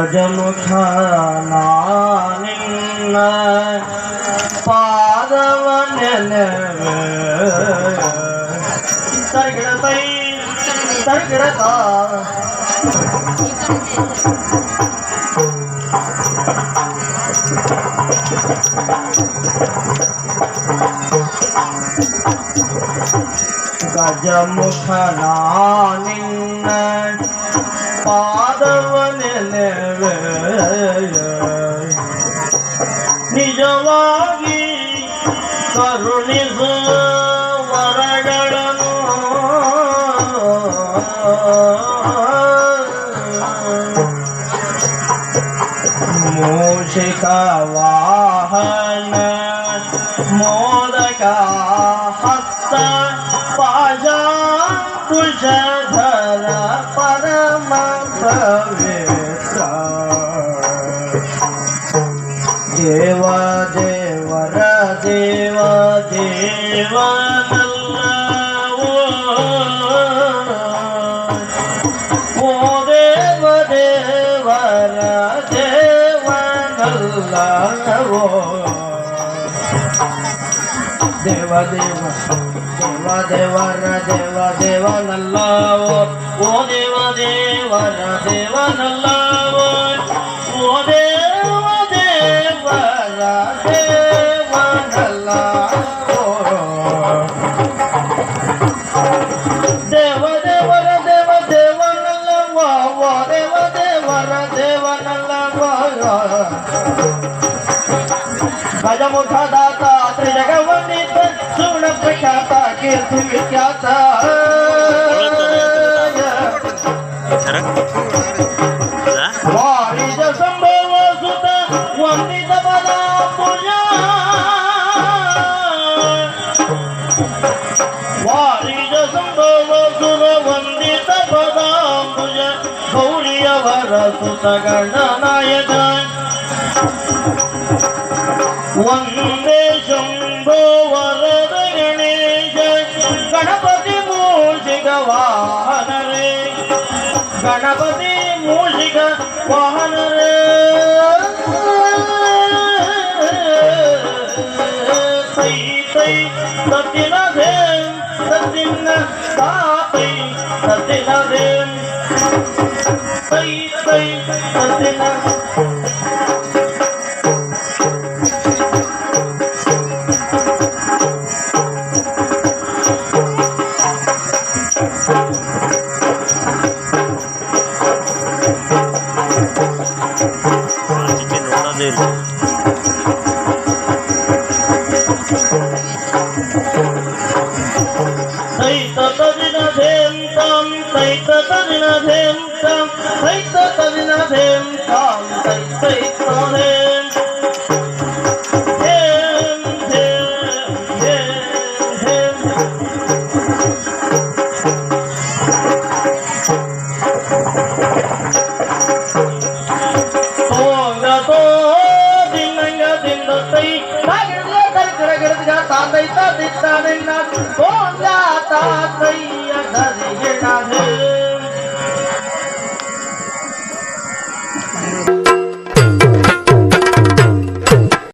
ಗಜಮುಖನಾನಿನ್ನ ಪಾದವನೆನವೆ ತರ್ಗಿಡತೈ ತರ್ಗಿಡತ ಗಜಮುಖನಾನಿನ್ನ ಪಾದವನೆನವೆ ನಿಜವಾಗಿ ಕರುಣಿಸು ವರಗಳನ್ನು ಮೂಷಿಕ ವಾಹನ ಮೋದಕ ಹಸ್ತ ಪಾಶಾಂಕುಶಧರ ಪರಮ ಪವಿತ್ರ ದೇವ ದೇವರ ದೇವ ದೇವನಲ್ಲವೋ ಓ ದೇವ ದೇವರ ದೇವನಲ್ಲವೋ ದೇವ ದೇವ ದೇವ ದೇವರ ದೇವ ದೇವನಲ್ಲವೋ ಓ ದೇವ ದೇವರ ದೇವನಲ್ಲವೋ ಓ ದೇವ ದೇವರ ದೇವನಲ್ಲವೋ ದೇವ ದೇವರ ದೇವ ದೇವನಲ್ಲವೋ ಓ ದೇವ ದೇವರ ದೇವನಲ್ಲವೋ ಗಜಮುಖ ದಾತ ತ್ರಿಜಗವಂದಿತ ಸುಗುಣ ಪ್ರಖ್ಯಾತ ಕೀರ್ತಿ ವಿಖ್ಯಾತ ವಾಣಿಜ ಸಂಭವ ಸುತ ವಂದಿತ ಪದಾಂಬುಜ ವಾಣಿಜ ಸಂಭವ ಸುತ ವಂದಿತ ಪದಾಂಬುಜ ಗೌರಿಯವರ ಸುತ ಗಣನಾಯಕ ವಂದೇ ಶಂಭೋ ವರದ ಗಣೇಶ ಗಣಪತಿ ಮೂಷಿಕ ವಾಹನರೇ ಗಣಪತಿ ಮೂಷಿಕ ವಾಹನರೇ ತೈ ತೈ ತತ್ತಿನ ಧೇಂ ತತ್ತಿನ ತಾತೈ ತತ್ತಿನ ಧೇಂ ತೈ ತೈ ತತ್ತಿನ ತಾತೈ